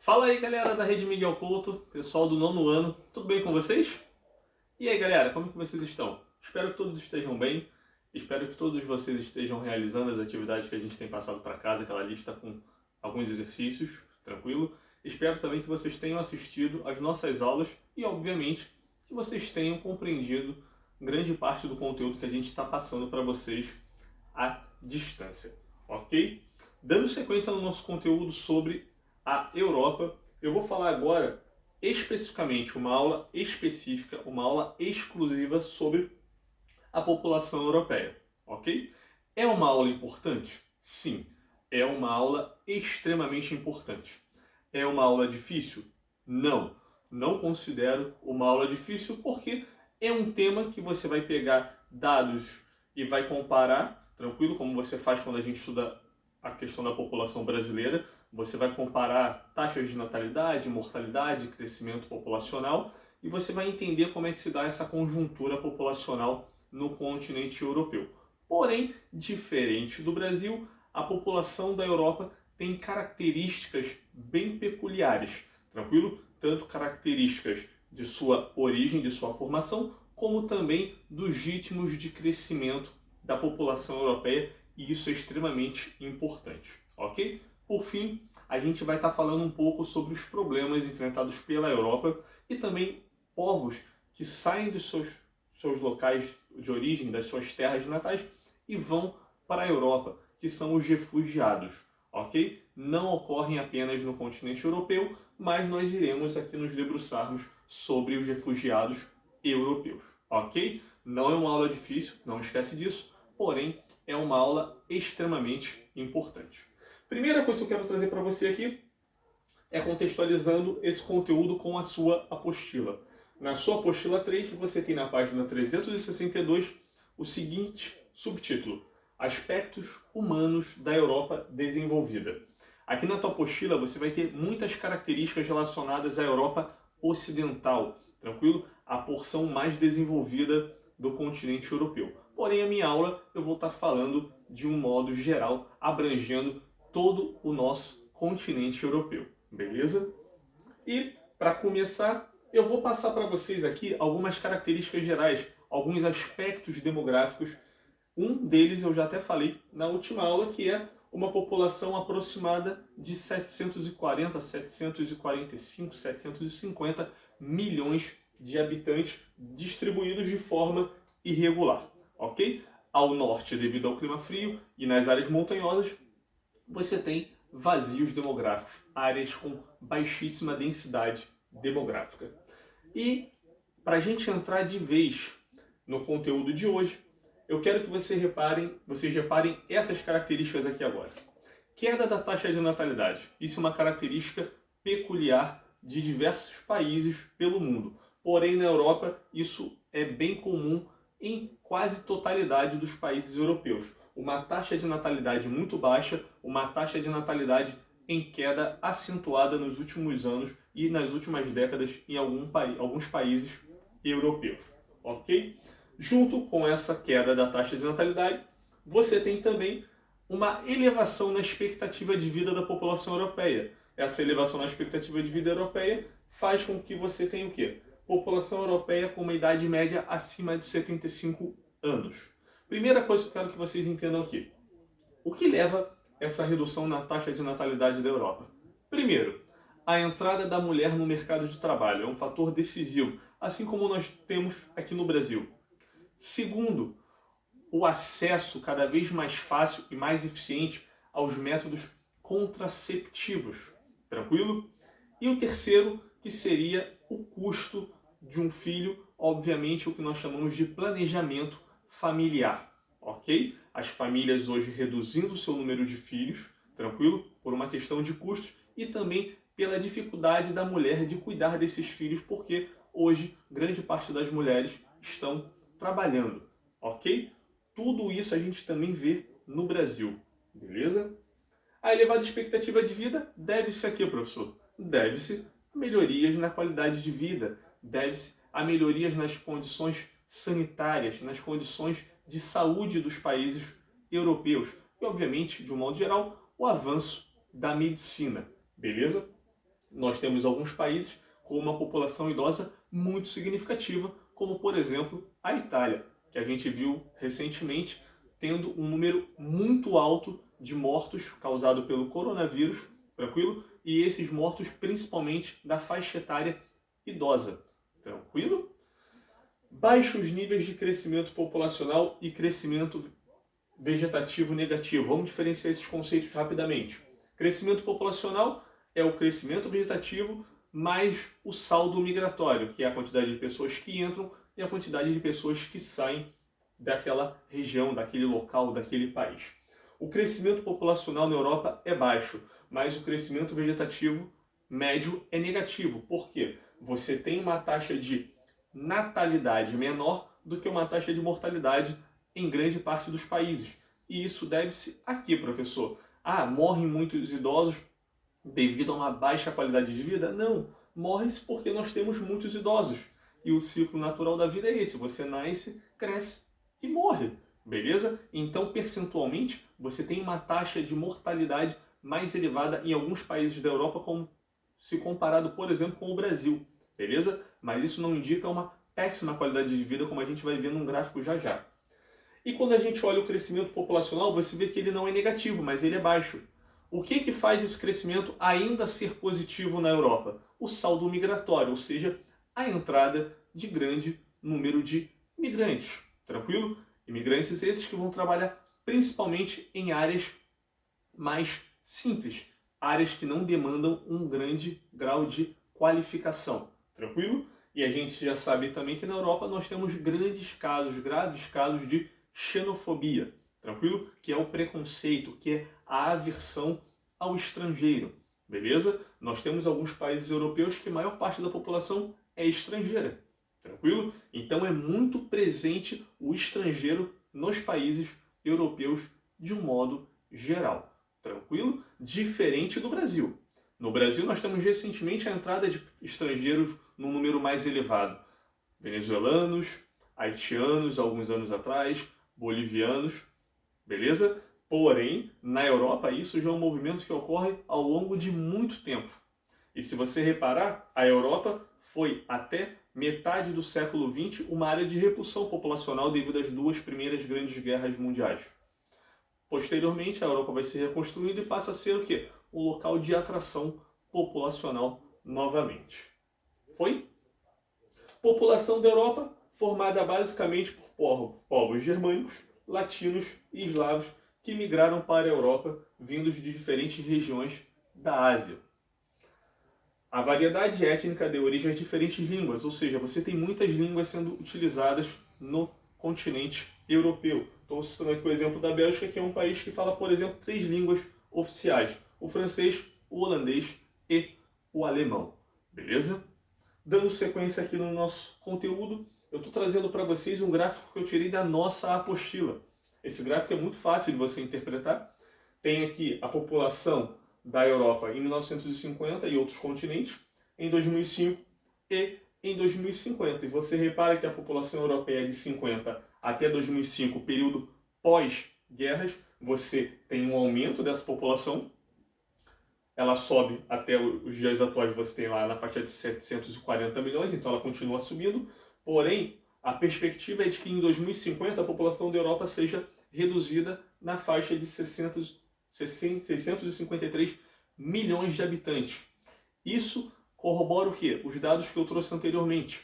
Fala aí, galera da Rede Miguel Couto, pessoal do nono ano, tudo bem com vocês? E aí, galera, como que vocês estão? Espero que todos estejam bem, espero que todos vocês estejam realizando as atividades que a gente tem passado para casa, aquela lista com alguns exercícios, tranquilo? Espero também que vocês tenham assistido às nossas aulas e, obviamente, que vocês tenham compreendido grande parte do conteúdo que a gente está passando para vocês à distância, ok? Dando sequência no nosso conteúdo sobre a Europa, eu vou falar agora especificamente uma aula específica, uma aula exclusiva sobre a população europeia, ok? É uma aula importante? Sim, é uma aula extremamente importante. É uma aula difícil? Não, não considero uma aula difícil porque é um tema que você vai pegar dados e vai comparar, tranquilo, como você faz quando a gente estuda a questão da população brasileira. Você vai comparar taxas de natalidade, mortalidade, crescimento populacional e você vai entender como é que se dá essa conjuntura populacional no continente europeu. Porém, diferente do Brasil, a população da Europa tem características bem peculiares, tranquilo? Tanto características de sua origem, de sua formação, como também dos ritmos de crescimento da população europeia, e isso é extremamente importante, ok? Por fim, a gente vai estar falando um pouco sobre os problemas enfrentados pela Europa e também povos que saem dos seus locais de origem, das suas terras natais e vão para a Europa, que são os refugiados, ok? Não ocorrem apenas no continente europeu, mas nós iremos aqui nos debruçarmos sobre os refugiados europeus, ok? Não é uma aula difícil, não esquece disso, porém é uma aula extremamente importante. Primeira coisa que eu quero trazer para você aqui é contextualizando esse conteúdo com a sua apostila. Na sua apostila 3, você tem na página 362 o seguinte subtítulo: Aspectos Humanos da Europa Desenvolvida. Aqui na tua apostila você vai ter muitas características relacionadas à Europa Ocidental, tranquilo? A porção mais desenvolvida do continente europeu. Porém, a minha aula eu vou estar falando de um modo geral, abrangendo todo o nosso continente europeu, beleza? E, para começar, eu vou passar para vocês aqui algumas características gerais, alguns aspectos demográficos. Um deles eu já até falei na última aula, que é uma população aproximada de 740, 745, 750 milhões de habitantes distribuídos de forma irregular, ok? Ao norte, devido ao clima frio, e nas áreas montanhosas, você tem vazios demográficos, áreas com baixíssima densidade demográfica. E para a gente entrar de vez no conteúdo de hoje, eu quero que vocês reparem essas características aqui agora. Queda da taxa de natalidade. Isso é uma característica peculiar de diversos países pelo mundo. Porém, na Europa, isso é bem comum em quase totalidade dos países europeus. Uma taxa de natalidade muito baixa, uma taxa de natalidade em queda acentuada nos últimos anos e nas últimas décadas em alguns países europeus, ok? Junto com essa queda da taxa de natalidade, você tem também uma elevação na expectativa de vida da população europeia. Essa elevação na expectativa de vida europeia faz com que você tenha o quê? População europeia com uma idade média acima de 75 anos. Primeira coisa que eu quero que vocês entendam aqui. O que leva essa redução na taxa de natalidade da Europa? Primeiro, a entrada da mulher no mercado de trabalho é um fator decisivo, assim como nós temos aqui no Brasil. Segundo, o acesso cada vez mais fácil e mais eficiente aos métodos contraceptivos. Tranquilo? E o terceiro, que seria o custo de um filho, obviamente o que nós chamamos de planejamento familiar, ok? As famílias hoje reduzindo o seu número de filhos, tranquilo? Por uma questão de custos e também pela dificuldade da mulher de cuidar desses filhos, porque hoje grande parte das mulheres estão trabalhando, ok? Tudo isso a gente também vê no Brasil, beleza? A elevada expectativa de vida deve-se a quê, professor? Deve-se a melhorias na qualidade de vida, deve-se a melhorias nas condições sanitárias, nas condições de saúde dos países europeus e, obviamente, de um modo geral, o avanço da medicina, beleza? nós temos alguns países com uma população idosa muito significativa, como por exemplo a Itália, que a gente viu recentemente tendo um número muito alto de mortos causado pelo coronavírus, tranquilo? E esses mortos principalmente da faixa etária idosa, tranquilo? Baixos níveis de crescimento populacional e crescimento vegetativo negativo. Vamos diferenciar esses conceitos rapidamente. Crescimento populacional é o crescimento vegetativo mais o saldo migratório, que é a quantidade de pessoas que entram e a quantidade de pessoas que saem daquela região, daquele local, daquele país. O crescimento populacional na Europa é baixo, mas o crescimento vegetativo médio é negativo. Por quê? Você tem uma taxa de natalidade menor do que uma taxa de mortalidade em grande parte dos países. E isso deve-se a quê, professor? Morrem muitos idosos devido a uma baixa qualidade de vida? Não, morrem-se porque nós temos muitos idosos. E o ciclo natural da vida é esse, você nasce, cresce e morre, beleza? Então, percentualmente, você tem uma taxa de mortalidade mais elevada em alguns países da Europa, como se comparado, por exemplo, com o Brasil, beleza? Mas isso não indica uma péssima qualidade de vida, como a gente vai ver num gráfico já já. E quando a gente olha o crescimento populacional, você vê que ele não é negativo, mas ele é baixo. O que faz esse crescimento ainda ser positivo na Europa? O saldo migratório, ou seja, a entrada de grande número de imigrantes. Tranquilo? Imigrantes esses que vão trabalhar principalmente em áreas mais simples, áreas que não demandam um grande grau de qualificação. Tranquilo? E a gente já sabe também que na Europa nós temos grandes casos, graves casos de xenofobia, tranquilo? Que é o preconceito, que é a aversão ao estrangeiro, beleza? Nós temos alguns países europeus que a maior parte da população é estrangeira, tranquilo? Então é muito presente o estrangeiro nos países europeus de um modo geral, tranquilo? Diferente do Brasil. No Brasil nós temos recentemente a entrada de estrangeiros num número mais elevado. Venezuelanos, haitianos, alguns anos atrás, bolivianos, beleza? Porém, na Europa, isso já é um movimento que ocorre ao longo de muito tempo. E se você reparar, a Europa foi até metade do século XX uma área de repulsão populacional devido às duas primeiras grandes guerras mundiais. Posteriormente, a Europa vai se reconstruindo e passa a ser o quê? Um local de atração populacional novamente. Foi? População da Europa formada basicamente por povos germânicos, latinos e eslavos que migraram para a Europa vindos de diferentes regiões da Ásia. A variedade étnica deu origem a diferentes línguas, ou seja, você tem muitas línguas sendo utilizadas no continente europeu. Estou citando aqui o exemplo da Bélgica, que é um país que fala, por exemplo, 3 línguas oficiais: o francês, o holandês e o alemão. Beleza? Dando sequência aqui no nosso conteúdo, eu estou trazendo para vocês um gráfico que eu tirei da nossa apostila. Esse gráfico é muito fácil de você interpretar. Tem aqui a população da Europa em 1950 e outros continentes, em 2005 e em 2050. E você repara que a população europeia de 50 até 2005, período pós-guerras, você tem um aumento dessa população. Ela sobe até os dias atuais, você tem lá na faixa de 740 milhões, então ela continua subindo. Porém, a perspectiva é de que em 2050 a população da Europa seja reduzida na faixa de 653 milhões de habitantes. Isso corrobora o quê? Os dados que eu trouxe anteriormente.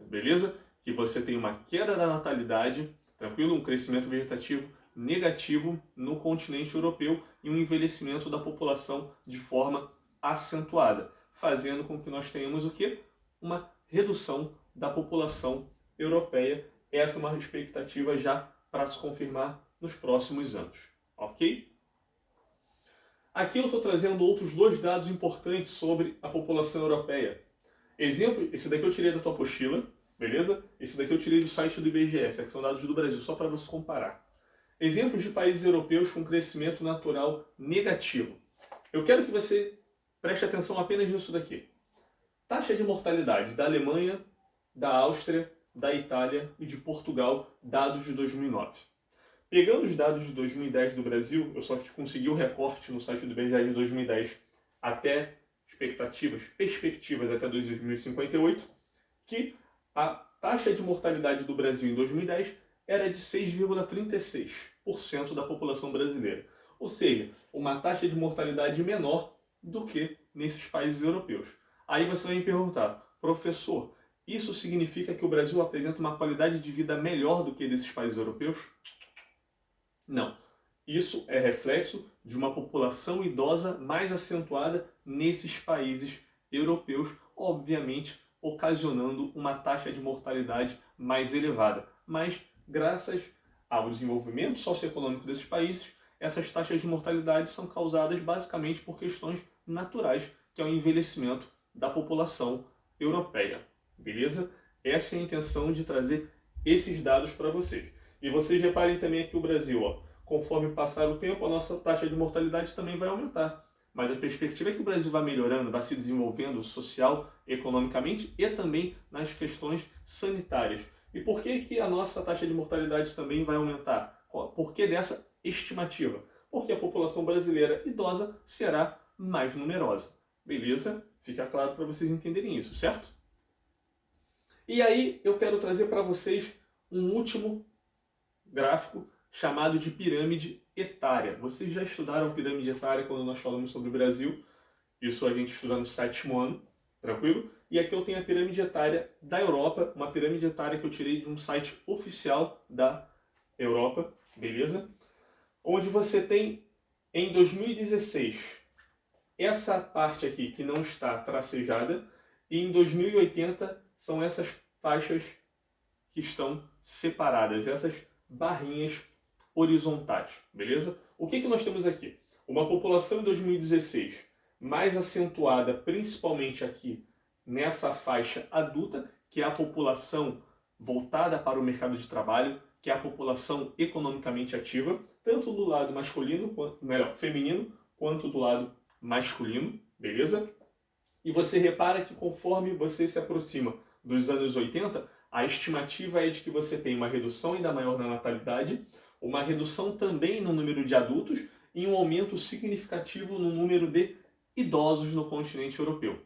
Beleza? Que você tem uma queda da natalidade, tranquilo? Um crescimento vegetativo negativo no continente europeu e um envelhecimento da população de forma acentuada, fazendo com que nós tenhamos o quê? Uma redução da população europeia. Essa é uma expectativa já para se confirmar nos próximos anos, ok? Aqui eu estou trazendo outros 2 dados importantes sobre a população europeia. Exemplo, esse daqui eu tirei da tua apostila, beleza? Esse daqui eu tirei do site do IBGE, que são dados do Brasil, só para você comparar. Exemplos de países europeus com crescimento natural negativo. Eu quero que você preste atenção apenas nisso daqui. Taxa de mortalidade da Alemanha, da Áustria, da Itália e de Portugal, dados de 2009. Pegando os dados de 2010 do Brasil, eu só consegui o recorte no site do IBGE de 2010 até perspectivas até 2058, que a taxa de mortalidade do Brasil em 2010 era de 6,36% da população brasileira. Ou seja, uma taxa de mortalidade menor do que nesses países europeus. Aí você vai me perguntar, professor, isso significa que o Brasil apresenta uma qualidade de vida melhor do que desses países europeus? Não. Isso é reflexo de uma população idosa mais acentuada nesses países europeus, obviamente ocasionando uma taxa de mortalidade mais elevada. Mas, graças ao desenvolvimento socioeconômico desses países, essas taxas de mortalidade são causadas basicamente por questões naturais, que é o envelhecimento da população europeia. Beleza? Essa é a intenção de trazer esses dados para vocês. E vocês reparem também aqui o Brasil, ó, conforme passar o tempo, a nossa taxa de mortalidade também vai aumentar. Mas a perspectiva é que o Brasil vai melhorando, vai se desenvolvendo social, economicamente e também nas questões sanitárias. E por que a nossa taxa de mortalidade também vai aumentar? Por que dessa estimativa? Porque a população brasileira idosa será mais numerosa. Beleza? Fica claro para vocês entenderem isso, certo? E aí eu quero trazer para vocês um último gráfico chamado de pirâmide etária. Vocês já estudaram pirâmide etária quando nós falamos sobre o Brasil. Isso a gente estuda no 7º ano, tranquilo? E aqui eu tenho a pirâmide etária da Europa, uma pirâmide etária que eu tirei de um site oficial da Europa, beleza? Onde você tem, em 2016, essa parte aqui que não está tracejada, e em 2080 são essas faixas que estão separadas, essas barrinhas horizontais, beleza? O que nós temos aqui? Uma população em 2016 mais acentuada, principalmente aqui nessa faixa adulta, que é a população voltada para o mercado de trabalho, que é a população economicamente ativa, tanto do lado masculino, feminino, quanto do lado masculino, beleza? E você repara que conforme você se aproxima dos anos 80, a estimativa é de que você tem uma redução ainda maior na natalidade, uma redução também no número de adultos e um aumento significativo no número de idosos no continente europeu,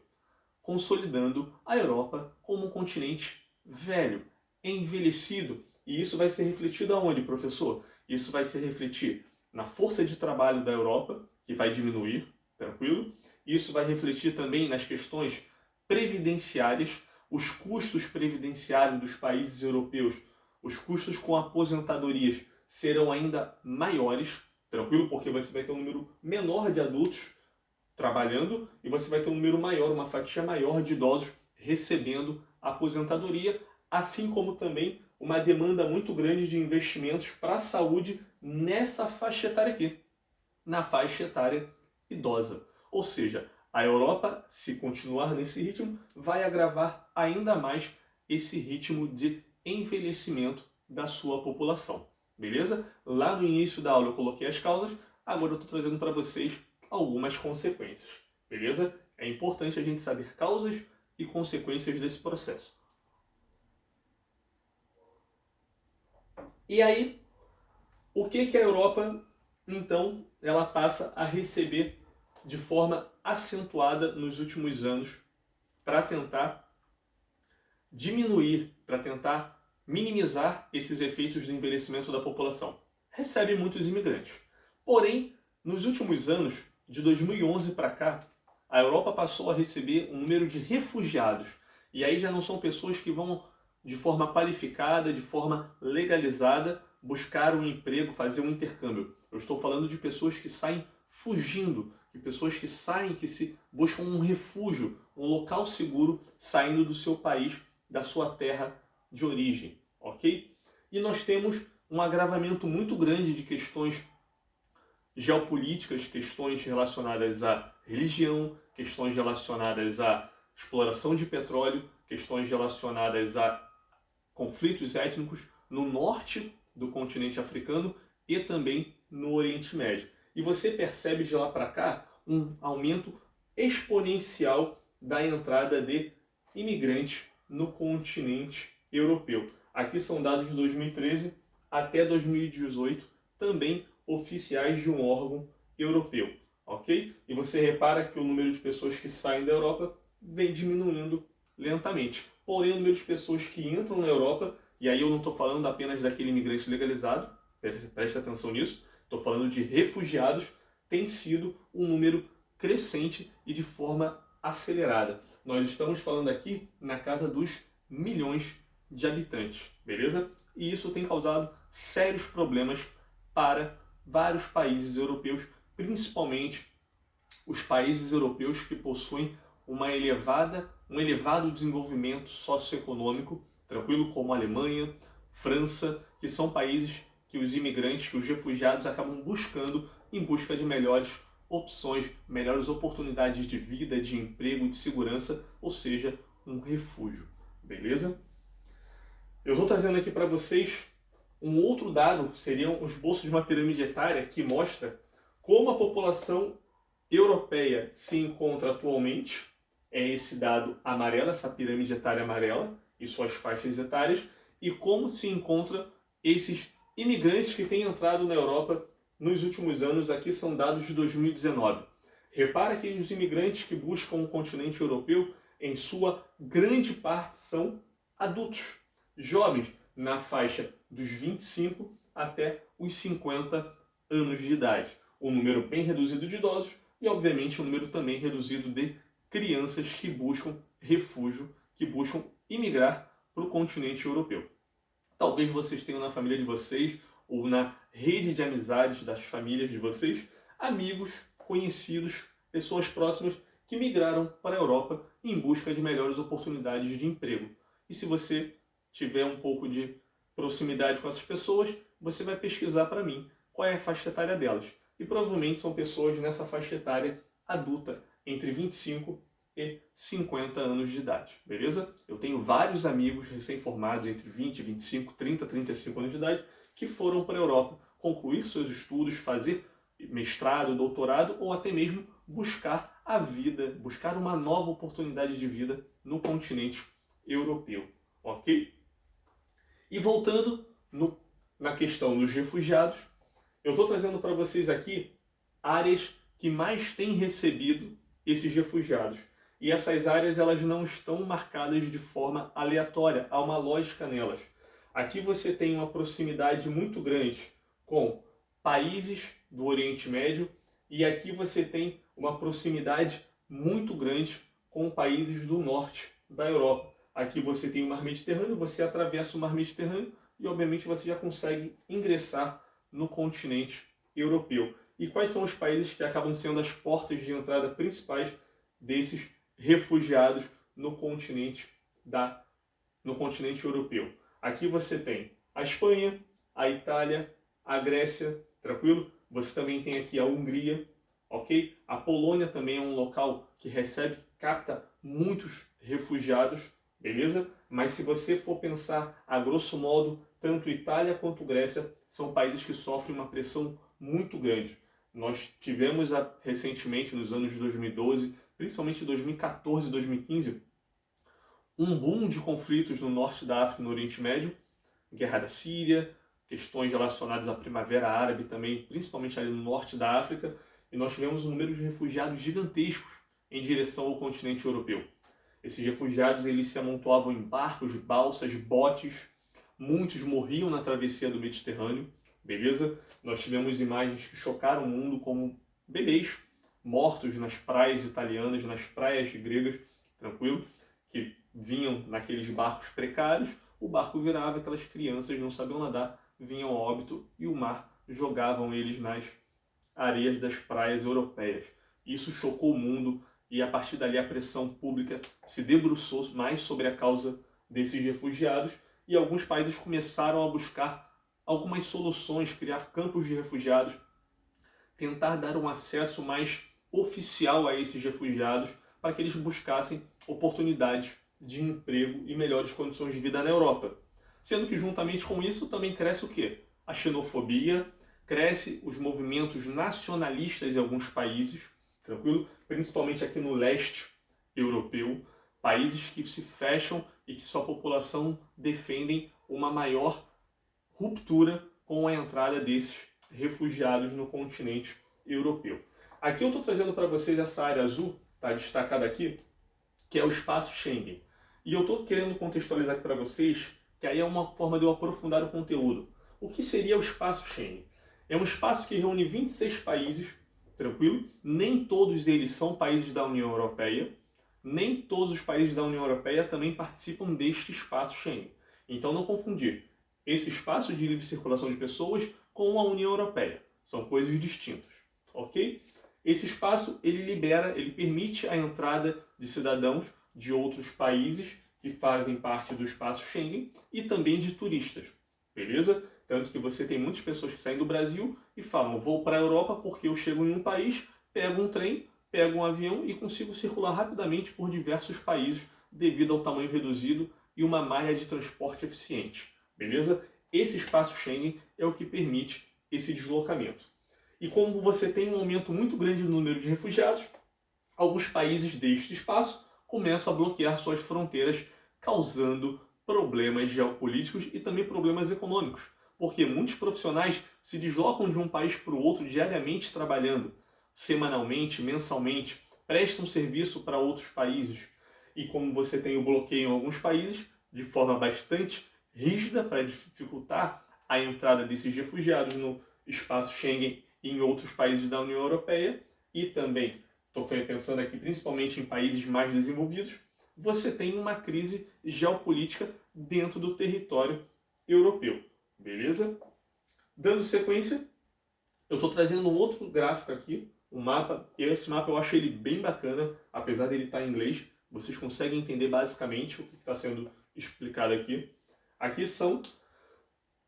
consolidando a Europa como um continente velho, envelhecido. E isso vai ser refletido aonde, professor? Isso vai se refletir na força de trabalho da Europa, que vai diminuir, tranquilo? Isso vai refletir também nas questões previdenciárias, os custos previdenciários dos países europeus, os custos com aposentadorias serão ainda maiores, tranquilo? Porque você vai ter um número menor de adultos trabalhando e você vai ter um número maior, uma fatia maior de idosos recebendo aposentadoria, assim como também uma demanda muito grande de investimentos para a saúde nessa faixa etária aqui, na faixa etária idosa. Ou seja, a Europa, se continuar nesse ritmo, vai agravar ainda mais esse ritmo de envelhecimento da sua população. Beleza? Lá no início da aula eu coloquei as causas, agora eu estou trazendo para vocês algumas consequências. Beleza? É importante a gente saber causas e consequências desse processo. E aí, o que a Europa, então, ela passa a receber de forma acentuada nos últimos anos para tentar diminuir, para tentar minimizar esses efeitos do envelhecimento da população? Recebe muitos imigrantes. Porém, nos últimos anos, de 2011 para cá, a Europa passou a receber um número de refugiados. E aí já não são pessoas que vão de forma qualificada, de forma legalizada, buscar um emprego, fazer um intercâmbio. Eu estou falando de pessoas que saem fugindo, de pessoas que saem, que se buscam um refúgio, um local seguro, saindo do seu país, da sua terra de origem, ok? E nós temos um agravamento muito grande de questões geopolíticas, questões relacionadas à religião, questões relacionadas à exploração de petróleo, questões relacionadas a conflitos étnicos no norte do continente africano e também no Oriente Médio. E você percebe de lá para cá um aumento exponencial da entrada de imigrantes no continente europeu. Aqui são dados de 2013 até 2018, também oficiais de um órgão europeu, ok? E você repara que o número de pessoas que saem da Europa vem diminuindo lentamente. Porém, o número de pessoas que entram na Europa, e aí eu não estou falando apenas daquele imigrante legalizado, preste atenção nisso, estou falando de refugiados, tem sido um número crescente e de forma acelerada. Nós estamos falando aqui na casa dos milhões de habitantes, beleza? E isso tem causado sérios problemas para vários países europeus, principalmente os países europeus que possuem um elevado desenvolvimento socioeconômico, tranquilo, como a Alemanha, França, que são países que os imigrantes, que os refugiados acabam buscando em busca de melhores opções, melhores oportunidades de vida, de emprego, de segurança, ou seja, um refúgio. Beleza? Eu estou trazendo aqui para vocês um outro dado, seriam os bolsos de uma pirâmide etária, que mostra como a população europeia se encontra atualmente. É esse dado amarelo, essa pirâmide etária amarela e suas faixas etárias, e como se encontra esses imigrantes que têm entrado na Europa nos últimos anos. Aqui são dados de 2019. Repara que os imigrantes que buscam o continente europeu, em sua grande parte, são adultos, jovens, na faixa dos 25 até os 50 anos de idade. Um número bem reduzido de idosos e, obviamente, um número também reduzido de crianças que buscam refúgio, que buscam imigrar para o continente europeu. Talvez vocês tenham na família de vocês ou na rede de amizades das famílias de vocês amigos, conhecidos, pessoas próximas que migraram para a Europa em busca de melhores oportunidades de emprego. E se você tiver um pouco de proximidade com essas pessoas, você vai pesquisar para mim qual é a faixa etária delas. E provavelmente são pessoas nessa faixa etária adulta, entre 25 e 50 anos de idade, beleza? Eu tenho vários amigos recém-formados entre 20, 25, 30, 35 anos de idade que foram para a Europa concluir seus estudos, fazer mestrado, doutorado ou até mesmo buscar a vida, buscar uma nova oportunidade de vida no continente europeu, ok? E voltando na questão dos refugiados, eu estou trazendo para vocês aqui áreas que mais têm recebido esses refugiados. E essas áreas elas não estão marcadas de forma aleatória, há uma lógica nelas. Aqui você tem uma proximidade muito grande com países do Oriente Médio e aqui você tem uma proximidade muito grande com países do norte da Europa. Aqui você tem o Mar Mediterrâneo, você atravessa o Mar Mediterrâneo e obviamente você já consegue ingressar no continente europeu. E quais são os países que acabam sendo as portas de entrada principais desses refugiados no continente europeu? Aqui você tem a Espanha, a Itália, a Grécia, tranquilo? Você também tem aqui a Hungria, ok? A Polônia também é um local que capta muitos refugiados, beleza? Mas se você for pensar a grosso modo, tanto Itália quanto Grécia são países que sofrem uma pressão muito grande. Nós tivemos recentemente, nos anos de 2012, principalmente 2014 e 2015, um boom de conflitos no norte da África e no Oriente Médio, guerra da Síria, questões relacionadas à Primavera Árabe também, principalmente ali no norte da África, e nós tivemos um número de refugiados gigantescos em direção ao continente europeu. Esses refugiados eles se amontoavam em barcos, balsas, botes, muitos morriam na travessia do Mediterrâneo, beleza? Nós tivemos imagens que chocaram o mundo, como bebês mortos nas praias italianas, nas praias gregas, tranquilo? Que vinham naqueles barcos precários, o barco virava, aquelas crianças não sabiam nadar, vinham a óbito e o mar jogavam eles nas areias das praias europeias. Isso chocou o mundo e a partir dali a pressão pública se debruçou mais sobre a causa desses refugiados e alguns países começaram a buscar algumas soluções, criar campos de refugiados, tentar dar um acesso mais oficial a esses refugiados para que eles buscassem oportunidades de emprego e melhores condições de vida na Europa. Sendo que juntamente com isso também cresce o quê? A xenofobia, cresce os movimentos nacionalistas em alguns países, tranquilo? Principalmente aqui no leste europeu, países que se fecham e que sua população defendem uma maior ruptura com a entrada desses refugiados no continente europeu. Aqui eu estou trazendo para vocês essa área azul, tá destacada aqui, que é o espaço Schengen. E eu estou querendo contextualizar aqui para vocês, que aí é uma forma de eu aprofundar o conteúdo. O que seria o espaço Schengen? É um espaço que reúne 26 países, tranquilo? Nem todos eles são países da União Europeia, nem todos os países da União Europeia também participam deste espaço Schengen. Então não confundir esse espaço de livre circulação de pessoas com a União Europeia. São coisas distintas, ok? Esse espaço, ele permite a entrada de cidadãos de outros países que fazem parte do espaço Schengen e também de turistas, beleza? Tanto que você tem muitas pessoas que saem do Brasil e falam, vou para a Europa porque eu chego em um país, pego um trem, pego um avião e consigo circular rapidamente por diversos países devido ao tamanho reduzido e uma malha de transporte eficiente, beleza? Esse espaço Schengen é o que permite esse deslocamento. E como você tem um aumento muito grande no número de refugiados, alguns países deste espaço começam a bloquear suas fronteiras, causando problemas geopolíticos e também problemas econômicos, porque muitos profissionais se deslocam de um país para o outro diariamente trabalhando, semanalmente, mensalmente, prestam serviço para outros países. E como você tem o bloqueio em alguns países, de forma bastante rígida para dificultar a entrada desses refugiados no espaço Schengen e em outros países da União Europeia, e também, estou pensando aqui principalmente em países mais desenvolvidos, você tem uma crise geopolítica dentro do território europeu, beleza? Dando sequência, eu estou trazendo um outro gráfico aqui, um mapa, e esse mapa eu acho ele bem bacana, apesar dele estar em inglês, vocês conseguem entender basicamente o que está sendo explicado aqui. Aqui são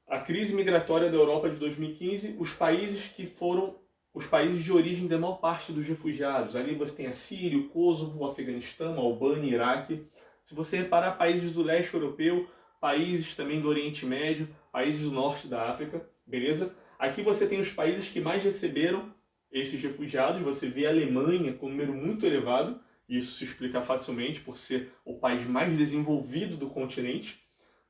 a crise migratória da Europa de 2015, os países que foram os países de origem da maior parte dos refugiados. Ali você tem a Síria, o Kosovo, o Afeganistão, a Albânia, Iraque. Se você reparar, países do leste europeu, países também do Oriente Médio, países do norte da África, beleza? Aqui você tem os países que mais receberam esses refugiados. Você vê a Alemanha com um número muito elevado, e isso se explica facilmente por ser o país mais desenvolvido do continente.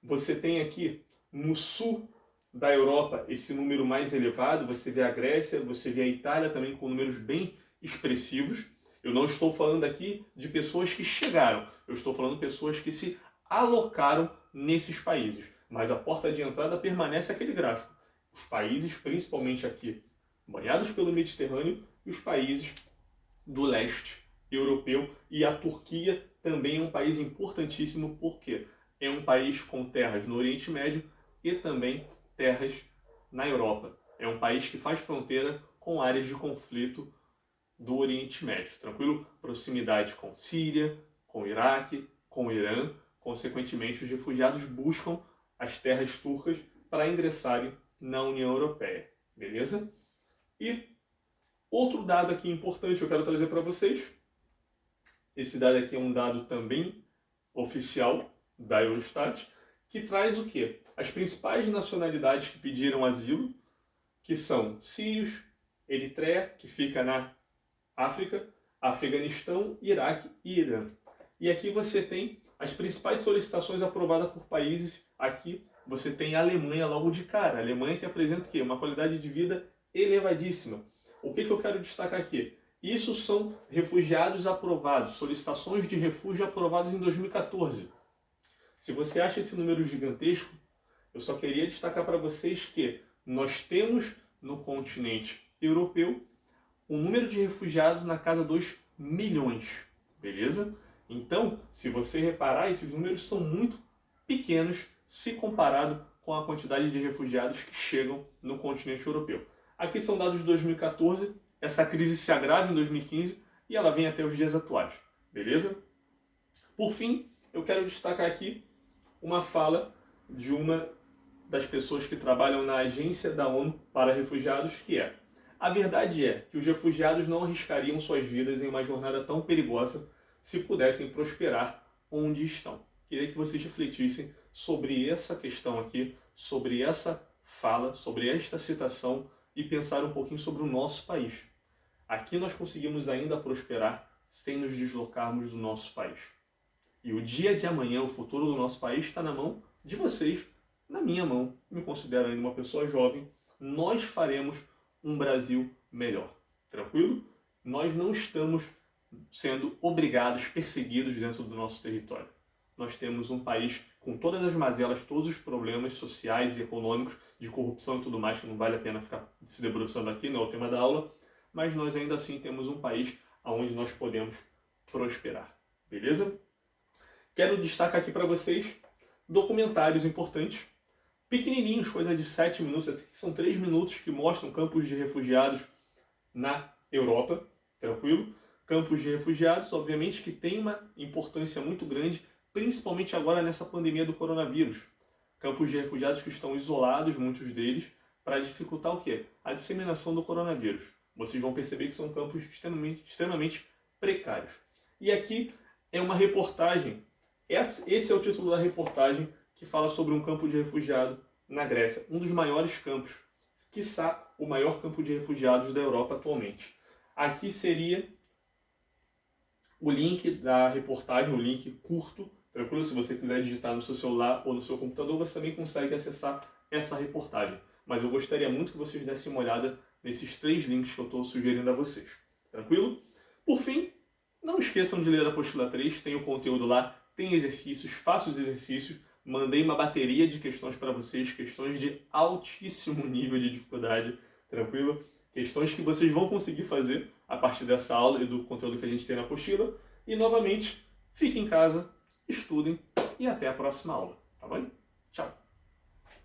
Você tem aqui no sul da Europa esse número mais elevado, você vê a Grécia, você vê a Itália também com números bem expressivos. Eu não estou falando aqui de pessoas que chegaram, eu estou falando de pessoas que se alocaram nesses países. Mas a porta de entrada permanece aquele gráfico. Os países, principalmente aqui, banhados pelo Mediterrâneo, e os países do leste europeu, e a Turquia também é um país importantíssimo porque é um país com terras no Oriente Médio e também terras na Europa. É um país que faz fronteira com áreas de conflito do Oriente Médio, tranquilo? Proximidade com Síria, com Iraque, com Irã. Consequentemente, os refugiados buscam as terras turcas para ingressarem na União Europeia, beleza? E outro dado aqui importante que eu quero trazer para vocês, esse dado aqui é um dado também oficial da Eurostat, que traz o quê? As principais nacionalidades que pediram asilo, que são sírios, Eritreia, que fica na África, Afeganistão, Iraque e Irã. E aqui você tem as principais solicitações aprovadas por países. Aqui você tem a Alemanha logo de cara. A Alemanha que apresenta o quê? Uma qualidade de vida elevadíssima. O que eu quero destacar aqui? Isso são refugiados aprovados, solicitações de refúgio aprovadas em 2014. Se você acha esse número gigantesco, eu só queria destacar para vocês que nós temos no continente europeu um número de refugiados na casa dos milhões, beleza? Então, se você reparar, esses números são muito pequenos se comparado com a quantidade de refugiados que chegam no continente europeu. Aqui são dados de 2014, essa crise se agrava em 2015 e ela vem até os dias atuais, beleza? Por fim, eu quero destacar aqui uma fala de uma das pessoas que trabalham na Agência da ONU para Refugiados, que é: a verdade é que os refugiados não arriscariam suas vidas em uma jornada tão perigosa se pudessem prosperar onde estão. Queria que vocês refletissem sobre essa questão aqui, sobre essa fala, sobre esta citação e pensar um pouquinho sobre o nosso país. Aqui nós conseguimos ainda prosperar sem nos deslocarmos do nosso país. E o dia de amanhã, o futuro do nosso país está na mão de vocês, na minha mão. Me considero ainda uma pessoa jovem. Nós faremos um Brasil melhor. Tranquilo? nós não estamos sendo obrigados, perseguidos dentro do nosso território. Nós temos um país com todas as mazelas, todos os problemas sociais e econômicos, de corrupção e tudo mais, que não vale a pena ficar se debruçando aqui, não é o tema da aula, mas nós ainda assim temos um país onde nós podemos prosperar. Beleza? Quero destacar aqui para vocês documentários importantes, pequenininhos, coisa de 7 minutos, aqui são 3 minutos, que mostram campos de refugiados na Europa, tranquilo? Campos de refugiados, obviamente, que tem uma importância muito grande, principalmente agora nessa pandemia do coronavírus. Campos de refugiados que estão isolados, muitos deles, para dificultar o quê? A disseminação do coronavírus. Vocês vão perceber que são campos extremamente precários. E aqui é uma reportagem, esse é o título da reportagem, que fala sobre um campo de refugiado na Grécia, um dos maiores campos, quiçá o maior campo de refugiados da Europa atualmente. Aqui seria o link da reportagem, o link curto, tranquilo? Se você quiser digitar no seu celular ou no seu computador, você também consegue acessar essa reportagem. Mas eu gostaria muito que vocês dessem uma olhada nesses 3 links que eu estou sugerindo a vocês. Tranquilo? Por fim, não esqueçam de ler a apostila 3, tem o conteúdo lá, tem exercícios, faça os exercícios, mandei uma bateria de questões para vocês, questões de altíssimo nível de dificuldade, tranquilo? Questões que vocês vão conseguir fazer a partir dessa aula e do conteúdo que a gente tem na apostila. E, novamente, fiquem em casa, estudem e até a próxima aula, tá bom? Tchau!